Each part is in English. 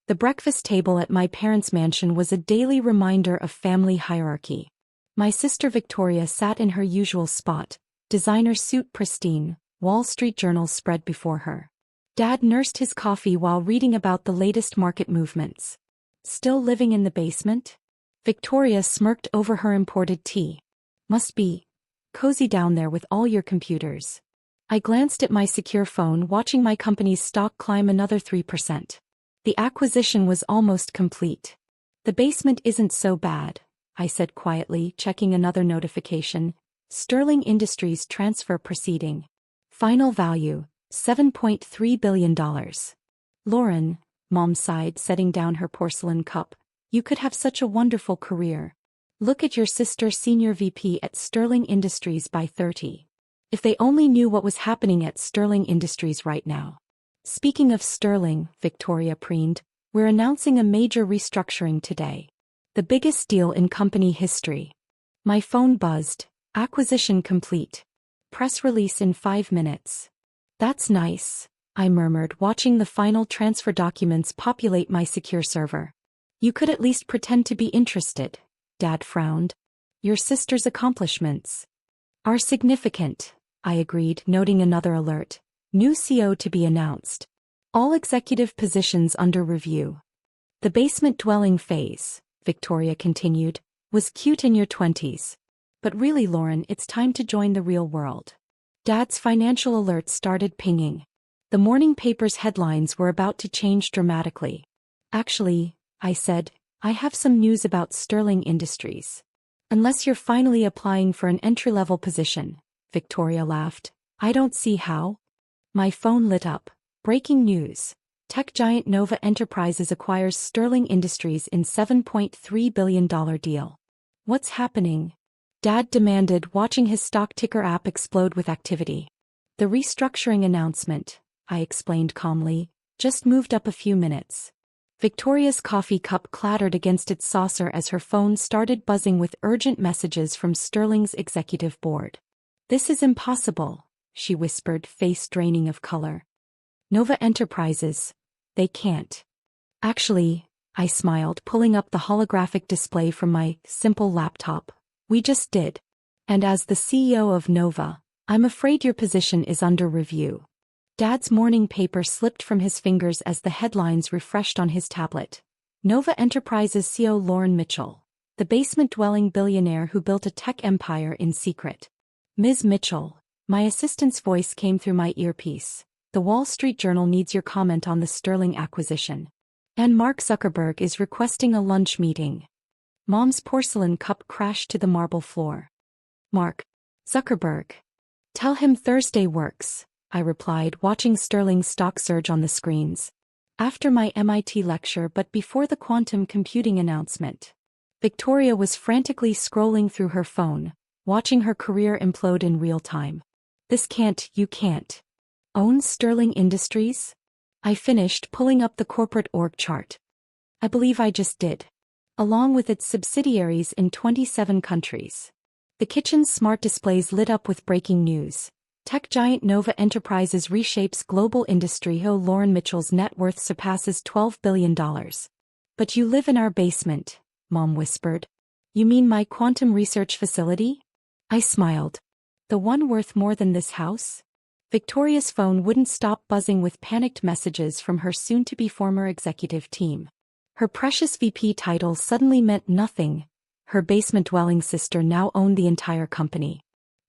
The breakfast table at my parents' mansion was a daily reminder of family hierarchy. My sister Victoria sat in her usual spot, designer suit pristine, Wall Street Journal spread before her. Dad nursed his coffee while reading about the latest market movements. Still living in the basement? Victoria smirked over her imported tea. Must be cozy down there with all your computers. I glanced at my secure phone, watching my company's stock climb another 3%. The acquisition was almost complete. The basement isn't so bad, I said quietly, checking another notification. Sterling Industries transfer proceeding. Final value, $7.3 billion. Lauren, Mom sighed, setting down her porcelain cup. You could have such a wonderful career. Look at your sister, senior VP at Sterling Industries by 30. If they only knew what was happening at Sterling Industries right now. Speaking of Sterling, Victoria preened, we're announcing a major restructuring today. The biggest deal in company history. My phone buzzed. Acquisition complete. Press release in 5 minutes. That's nice, I murmured, watching the final transfer documents populate my secure server. You could at least pretend to be interested, Dad frowned. Your sister's accomplishments are significant, I agreed, noting another alert. New CO to be announced. All executive positions under review. The basement dwelling phase, Victoria continued, was cute in your 20s. But really, Lauren, it's time to join the real world. Dad's financial alerts started pinging. The morning paper's headlines were about to change dramatically. Actually, I said, I have some news about Sterling Industries. Unless you're finally applying for an entry-level position, Victoria laughed. I don't see how. My phone lit up. Breaking news. Tech giant Nova Enterprises acquires Sterling Industries in $7.3 billion deal. What's happening? Dad demanded, watching his stock ticker app explode with activity. The restructuring announcement, I explained calmly, just moved up a few minutes. Victoria's coffee cup clattered against its saucer as her phone started buzzing with urgent messages from Sterling's executive board. This is impossible, she whispered, face draining of color. Nova Enterprises. They can't. Actually, I smiled, pulling up the holographic display from my simple laptop. We just did. And as the CEO of Nova, I'm afraid your position is under review. Dad's morning paper slipped from his fingers as the headlines refreshed on his tablet. Nova Enterprises CEO Lauren Mitchell, the basement-dwelling billionaire who built a tech empire in secret. Ms. Mitchell, my assistant's voice came through my earpiece. The Wall Street Journal needs your comment on the Sterling acquisition. And Mark Zuckerberg is requesting a lunch meeting. Mom's porcelain cup crashed to the marble floor. Mark Zuckerberg. Tell him Thursday works, I replied, watching Sterling's stock surge on the screens. After my MIT lecture but before the quantum computing announcement. Victoria was frantically scrolling through her phone, watching her career implode in real time. You can't. Own Sterling Industries? I finished, pulling up the corporate org chart. I believe I just did. Along with its subsidiaries in 27 countries. The kitchen's smart displays lit up with breaking news. Tech giant Nova Enterprises reshapes global industry. Lauren Mitchell's net worth surpasses $12 billion. But you live in our basement, Mom whispered. You mean my quantum research facility? I smiled. The one worth more than this house? Victoria's phone wouldn't stop buzzing with panicked messages from her soon-to-be former executive team. Her precious VP title suddenly meant nothing. Her basement-dwelling sister now owned the entire company.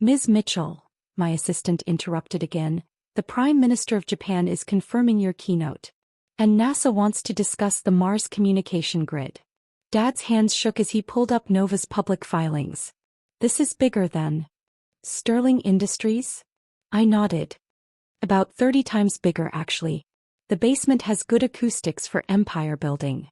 Ms. Mitchell, my assistant interrupted again, the Prime Minister of Japan is confirming your keynote. And NASA wants to discuss the Mars communication grid. Dad's hands shook as he pulled up Nova's public filings. This is bigger than Sterling Industries? I nodded. About 30 times bigger, actually. The basement has good acoustics for empire building.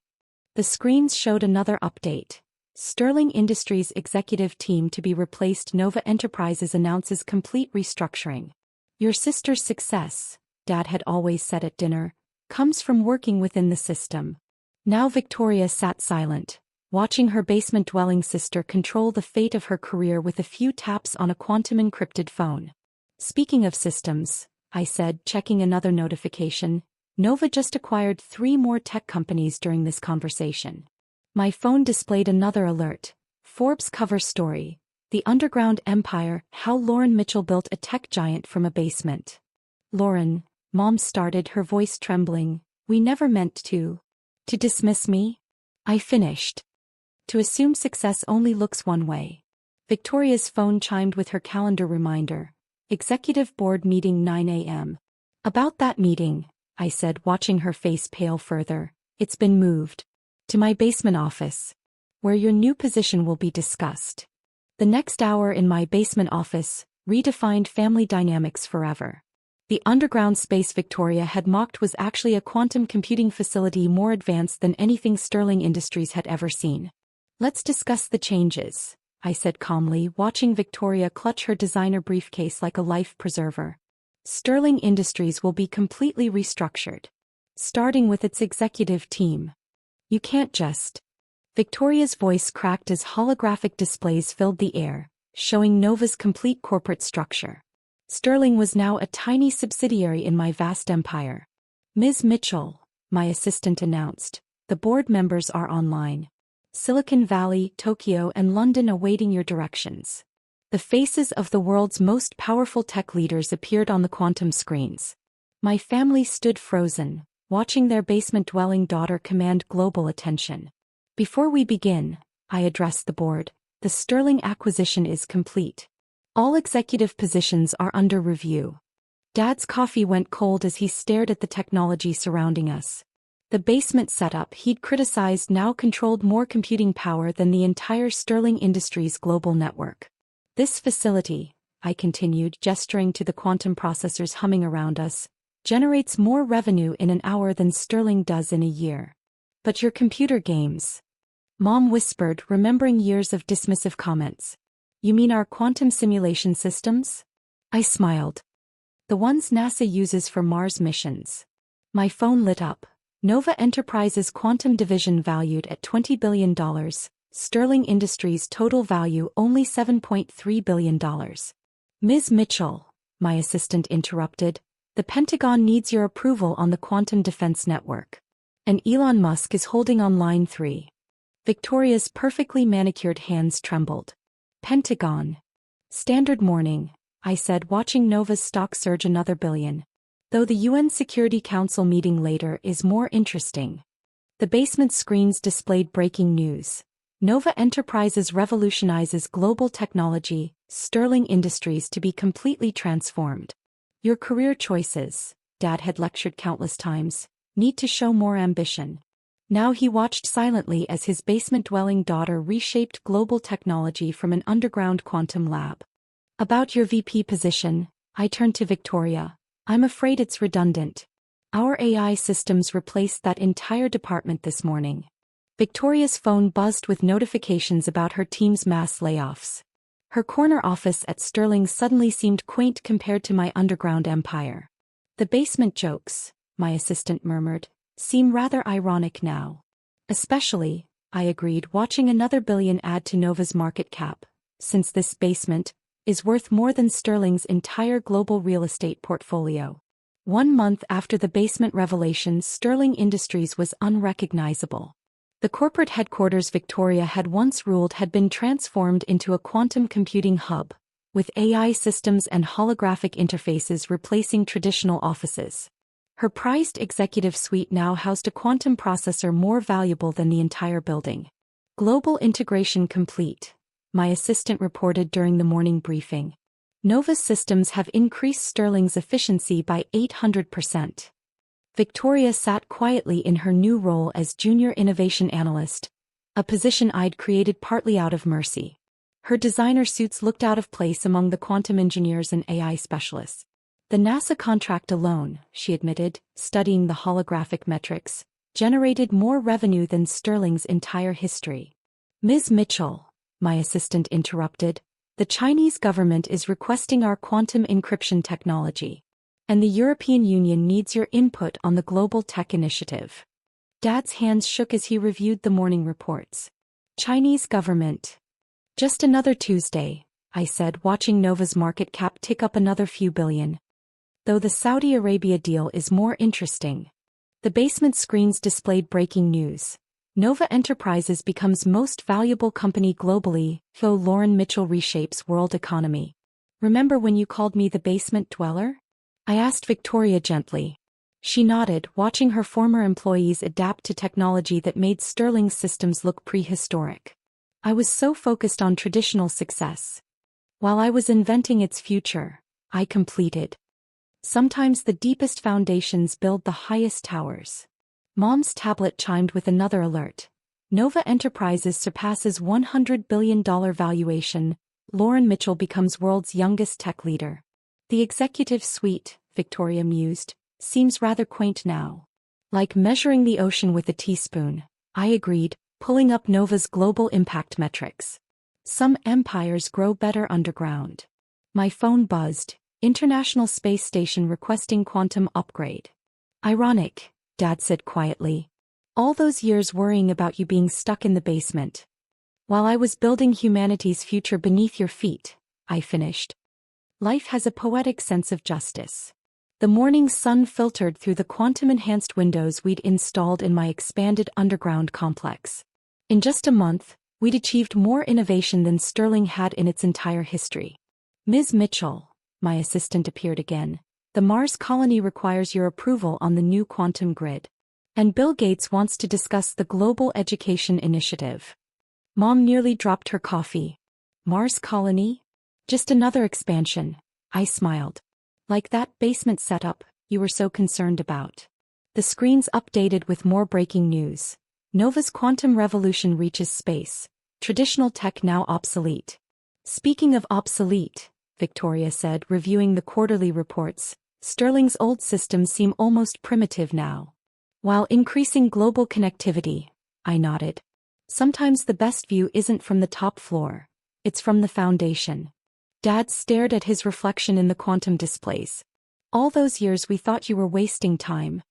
The screens showed another update. Sterling Industries executive team to be replaced. Nova Enterprises announces complete restructuring. Your sister's success, Dad had always said at dinner, comes from working within the system. Now Victoria sat silent, watching her basement-dwelling sister control the fate of her career with a few taps on a quantum-encrypted phone. Speaking of systems, I said, checking another notification, Nova just acquired 3 more tech companies during this conversation. My phone displayed another alert. Forbes cover story. The Underground Empire, How Lauren Mitchell Built a Tech Giant from a Basement. Lauren, Mom started, her voice trembling. We never meant to dismiss me? I finished. To assume success only looks one way. Victoria's phone chimed with her calendar reminder. Executive Board meeting 9 a.m. About that meeting, I said, watching her face pale further. It's been moved to my basement office, where your new position will be discussed. The next hour in my basement office redefined family dynamics forever. The underground space Victoria had mocked was actually a quantum computing facility more advanced than anything Sterling Industries had ever seen. Let's discuss the changes, I said calmly, watching Victoria clutch her designer briefcase like a life preserver. Sterling Industries will be completely restructured, starting with its executive team. You can't just. Victoria's voice cracked as holographic displays filled the air, showing Nova's complete corporate structure. Sterling was now a tiny subsidiary in my vast empire. Ms. Mitchell, my assistant announced, the board members are online. Silicon Valley, Tokyo, and London awaiting your directions. The faces of the world's most powerful tech leaders appeared on the quantum screens. My family stood frozen, watching their basement-dwelling daughter command global attention. Before we begin, I addressed the board, the Sterling acquisition is complete. All executive positions are under review. Dad's coffee went cold as he stared at the technology surrounding us. The basement setup he'd criticized now controlled more computing power than the entire Sterling Industries global network. This facility, I continued, gesturing to the quantum processors humming around us, generates more revenue in an hour than Sterling does in a year. But your computer games? Mom whispered, remembering years of dismissive comments. You mean our quantum simulation systems? I smiled. The ones NASA uses for Mars missions. My phone lit up. Nova Enterprises' quantum division valued at $20 billion, Sterling Industries' total value only $7.3 billion. Ms. Mitchell, my assistant interrupted, the Pentagon needs your approval on the quantum defense network. And Elon Musk is holding on line 3. Victoria's perfectly manicured hands trembled. Pentagon. Standard morning, I said, watching Nova's stock surge another billion. Though the UN Security Council meeting later is more interesting. The basement screens displayed breaking news. Nova Enterprises revolutionizes global technology, Sterling Industries to be completely transformed. Your career choices, Dad had lectured countless times, need to show more ambition. Now he watched silently as his basement-dwelling daughter reshaped global technology from an underground quantum lab. About your VP position, I turned to Victoria. I'm afraid it's redundant. Our AI systems replaced that entire department this morning. Victoria's phone buzzed with notifications about her team's mass layoffs. Her corner office at Sterling suddenly seemed quaint compared to my underground empire. The basement jokes, my assistant murmured, seem rather ironic now. Especially, I agreed, watching another billion add to Nova's market cap, since this basement is worth more than Sterling's entire global real estate portfolio. 1 month after the basement revelations, Sterling Industries was unrecognizable. The corporate headquarters Victoria had once ruled had been transformed into a quantum computing hub, with AI systems and holographic interfaces replacing traditional offices. Her prized executive suite now housed a quantum processor more valuable than the entire building. Global integration complete, my assistant reported during the morning briefing. Nova's systems have increased Sterling's efficiency by 800%. Victoria sat quietly in her new role as Junior Innovation Analyst, a position I'd created partly out of mercy. Her designer suits looked out of place among the quantum engineers and AI specialists. The NASA contract alone, she admitted, studying the holographic metrics, generated more revenue than Sterling's entire history. Ms. Mitchell, my assistant interrupted, the Chinese government is requesting our quantum encryption technology. And the European Union needs your input on the global tech initiative. Dad's hands shook as he reviewed the morning reports. Chinese government. Just another Tuesday, I said, watching Nova's market cap tick up another few billion. Though the Saudi Arabia deal is more interesting, The basement screens displayed breaking news. Nova Enterprises becomes most valuable company globally, though Lauren Mitchell reshapes world economy. Remember when you called me the basement dweller? I asked Victoria gently. She nodded, watching her former employees adapt to technology that made Sterling's systems look prehistoric. I was so focused on traditional success. While I was inventing its future, I completed. Sometimes the deepest foundations build the highest towers. Mom's tablet chimed with another alert. Nova Enterprises surpasses $100 billion valuation. Lauren Mitchell becomes world's youngest tech leader. The executive suite, Victoria mused, seems rather quaint now. Like measuring the ocean with a teaspoon, I agreed, pulling up Nova's global impact metrics. Some empires grow better underground. My phone buzzed. International Space Station requesting quantum upgrade. Ironic, Dad said quietly. All those years worrying about you being stuck in the basement. While I was building humanity's future beneath your feet, I finished. Life has a poetic sense of justice. The morning sun filtered through the quantum-enhanced windows we'd installed in my expanded underground complex. In just a month, we'd achieved more innovation than Sterling had in its entire history. Ms. Mitchell, my assistant appeared again. The Mars colony requires your approval on the new quantum grid. And Bill Gates wants to discuss the Global Education Initiative. Mom nearly dropped her coffee. Mars colony? Just another expansion. I smiled. Like that basement setup you were so concerned about. The screens updated with more breaking news. Nova's quantum revolution reaches space. Traditional tech now obsolete. Speaking of obsolete, Victoria said, reviewing the quarterly reports, Sterling's old systems seem almost primitive now. While increasing global connectivity, I nodded. Sometimes the best view isn't from the top floor. It's from the foundation. Dad stared at his reflection in the quantum displays. All those years we thought you were wasting time.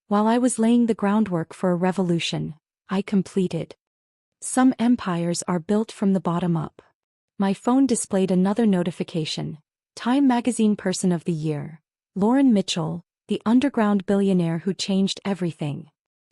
While I was laying the groundwork for a revolution, I completed. Some empires are built from the bottom up. My phone displayed another notification. Time Magazine Person of the Year. Lauren Mitchell, the underground billionaire who changed everything.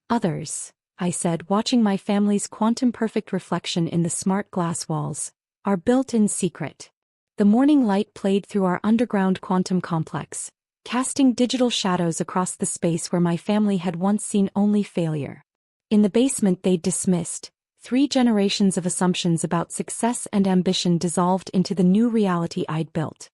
Others, I said, watching my family's quantum-perfect reflection in the smart glass walls, are built in secret. The morning light played through our underground quantum complex, casting digital shadows across the space where my family had once seen only failure. In the basement they'd dismissed. 3 generations of assumptions about success and ambition dissolved into the new reality I'd built.